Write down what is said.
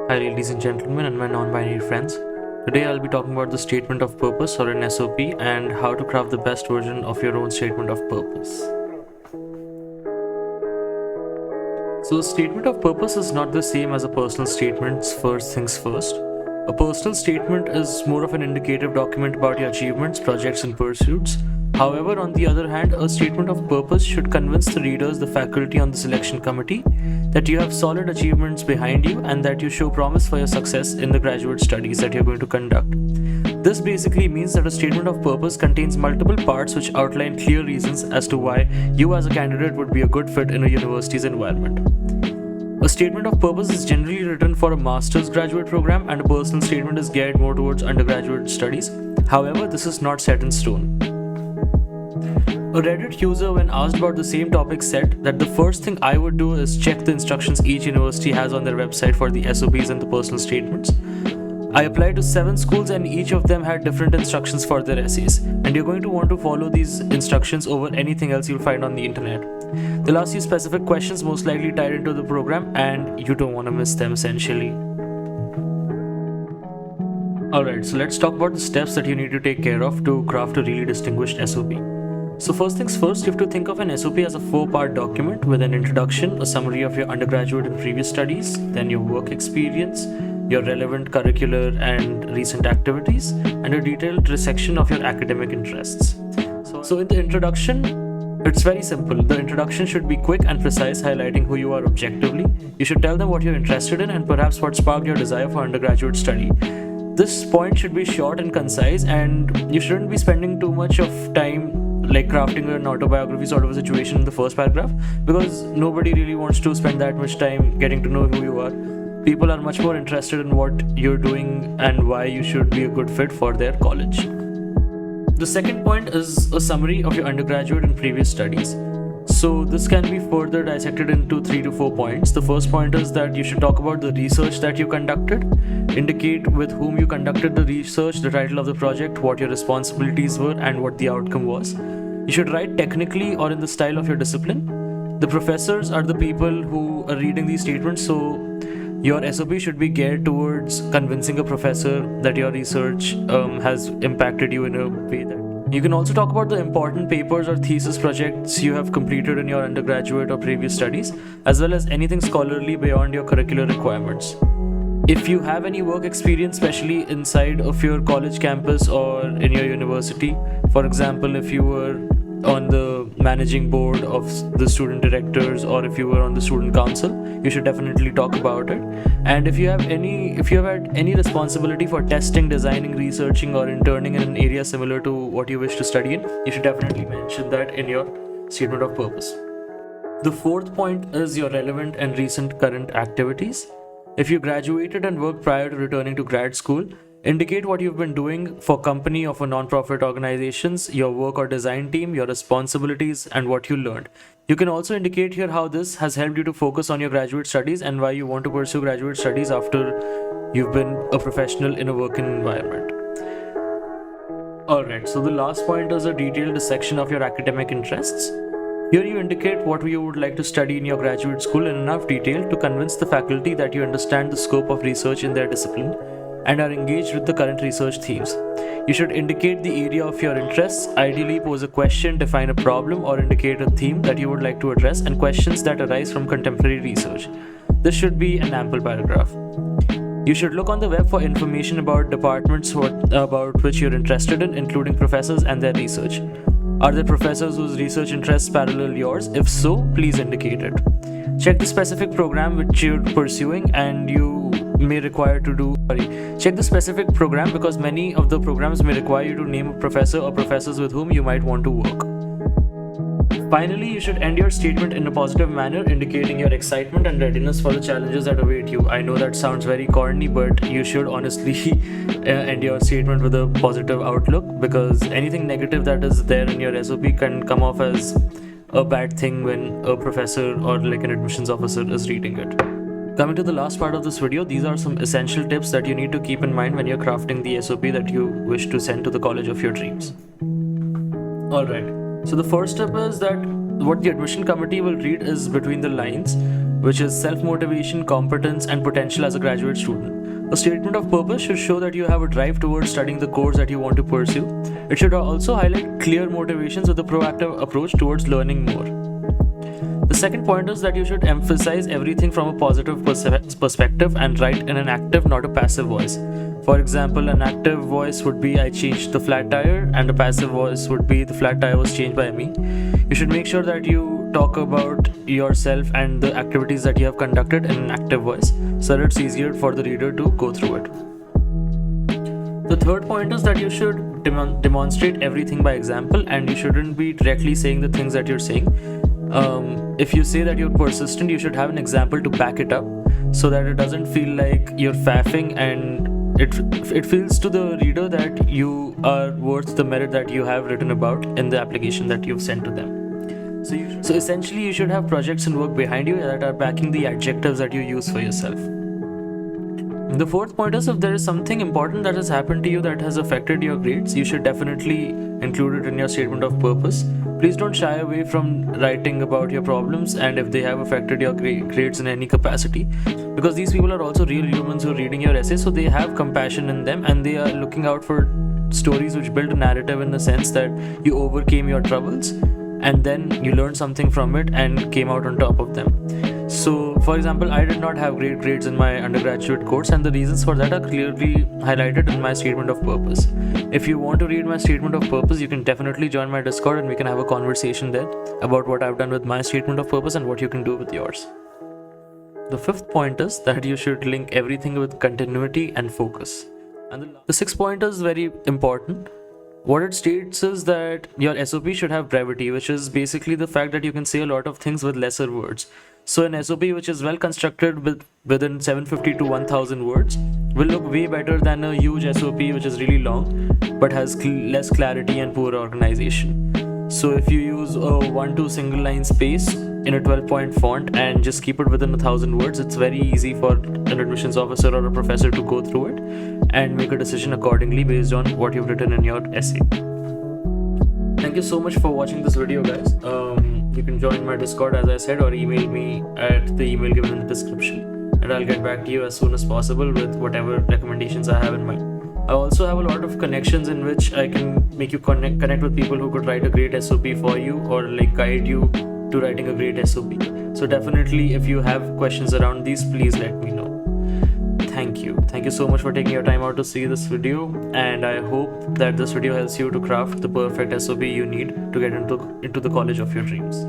Hi, ladies and gentlemen, and my non binary friends. Today I'll be talking about the statement of purpose or an SOP and how to craft the best version of your own statement of purpose. So, a statement of purpose is not the same as a personal statement's first things first. A personal statement is more of an indicative document about your achievements, projects, and pursuits. However, on the other hand, a statement of purpose should convince the readers, the faculty on the selection committee, that you have solid achievements behind you and that you show promise for your success in the graduate studies that you're going to conduct. This basically means that a statement of purpose contains multiple parts which outline clear reasons as to why you as a candidate would be a good fit in a university's environment. A statement of purpose is generally written for a master's graduate program, and a personal statement is geared more towards undergraduate studies. However, this is not set in stone. A Reddit user, when asked about the same topic, said that the first thing I would do is check the instructions each university has on their website for the SOPs and the personal statements. I applied to 7 schools and each of them had different instructions for their essays, and you're going to want to follow these instructions over anything else you'll find on the internet. They'll ask you specific questions most likely tied into the program, and you don't want to miss them essentially. Alright, so let's talk about the steps that you need to take care of to craft a really distinguished SOP. So first things first, you have to think of an SOP as a 4-part document with an introduction, a summary of your undergraduate and previous studies, then your work experience, your relevant curricular and recent activities, and a detailed resection of your academic interests. So in the introduction, it's very simple. The introduction should be quick and precise, highlighting who you are objectively. You should tell them what you're interested in and perhaps what sparked your desire for undergraduate study. This point should be short and concise, and you shouldn't be spending too much of time like crafting an autobiography sort of a situation in the first paragraph, because nobody really wants to spend that much time getting to know who you are. People are much more interested in what you're doing and why you should be a good fit for their college. The second point is a summary of your undergraduate and previous studies. So this can be further dissected into 3 to 4 points. The first point is that you should talk about the research that you conducted, indicate with whom you conducted the research, the title of the project, what your responsibilities were, and what the outcome was. You should write technically or in the style of your discipline. The professors are the people who are reading these statements, so your SOP should be geared towards convincing a professor that your research has impacted you in a way that. You can also talk about the important papers or thesis projects you have completed in your undergraduate or previous studies, as well as anything scholarly beyond your curricular requirements. If you have any work experience, especially inside of your college campus or in your university, for example, if you were on the managing board of the student directors or if you were on the student council, you should definitely talk about it. And if you have had any responsibility for testing, designing, researching, or interning in an area similar to what you wish to study in, you should definitely mention that in your statement of purpose. The fourth point is your relevant and recent current activities. If you graduated and worked prior to returning to grad school, indicate what you've been doing for company or for non-profit organizations, your work or design team, your responsibilities, and what you learned. You can also indicate here how this has helped you to focus on your graduate studies and why you want to pursue graduate studies after you've been a professional in a working environment. Alright, so the last point is a detailed dissection of your academic interests. Here you indicate what you would like to study in your graduate school in enough detail to convince the faculty that you understand the scope of research in their discipline and are engaged with the current research themes. You should indicate the area of your interests, ideally pose a question, define a problem, or indicate a theme that you would like to address and questions that arise from contemporary research. This should be an ample paragraph. You should look on the web for information about departments about which you're interested in, including professors and their research. Are there professors whose research interests parallel yours? If so, please indicate it. Check the specific program which you're pursuing and you may require to do. Check the specific program because many of the programs may require you to name a professor or professors with whom you might want to work. Finally, you should end your statement in a positive manner, indicating your excitement and readiness for the challenges that await you. I know that sounds very corny, but you should honestly end your statement with a positive outlook, because anything negative that is there in your SOP can come off as a bad thing when a professor or like an admissions officer is reading it. Coming to the last part of this video, these are some essential tips that you need to keep in mind when you're crafting the SOP that you wish to send to the college of your dreams. Alright, so the first step is that what the admission committee will read is between the lines, which is self-motivation, competence, and potential as a graduate student. A statement of purpose should show that you have a drive towards studying the course that you want to pursue. It should also highlight clear motivations with a proactive approach towards learning more. The second point is that you should emphasize everything from a positive perspective and write in an active, not a passive voice. For example, an active voice would be I changed the flat tire, and a passive voice would be the flat tire was changed by me. You should make sure that you talk about yourself and the activities that you have conducted in an active voice so that it's easier for the reader to go through it. The third point is that you should demonstrate everything by example, and you shouldn't be directly saying the things that you're saying. If you say that you're persistent, you should have an example to back it up so that it doesn't feel like you're faffing, and it feels to the reader that you are worth the merit that you have written about in the application that you've sent to them. So essentially you should have projects and work behind you that are backing the adjectives that you use for yourself. The fourth point is, if there is something important that has happened to you that has affected your grades, you should definitely include it in your statement of purpose. Please don't shy away from writing about your problems and if they have affected your grades in any capacity, because these people are also real humans who are reading your essay, so they have compassion in them and they are looking out for stories which build a narrative in the sense that you overcame your troubles and then you learned something from it and came out on top of them. So, for example, I did not have great grades in my undergraduate course, and the reasons for that are clearly highlighted in my statement of purpose. If you want to read my statement of purpose, you can definitely join my Discord and we can have a conversation there about what I've done with my statement of purpose and what you can do with yours. The fifth point is that you should link everything with continuity and focus. And the sixth point is very important. What it states is that your SOP should have brevity, which is basically the fact that you can say a lot of things with lesser words. So an SOP which is well constructed within 750 to 1000 words will look way better than a huge SOP which is really long but has less clarity and poor organization. So if you use a 1-2 single line space in a 12-point font and just keep it within 1000 words, it's very easy for an admissions officer or a professor to go through it and make a decision accordingly based on what you've written in your essay. Thank you so much for watching this video, guys. You can join my Discord as I said, or email me at the email given in the description, and I'll get back to you as soon as possible with whatever recommendations I have in mind. I also have a lot of connections in which I can make you connect with people who could write a great SOP for you or like guide you to writing a great SOP. So definitely if you have questions around these, please let me know. Thank you. Thank you so much for taking your time out to see this video, and I hope that this video helps you to craft the perfect SOP you need to get into the college of your dreams.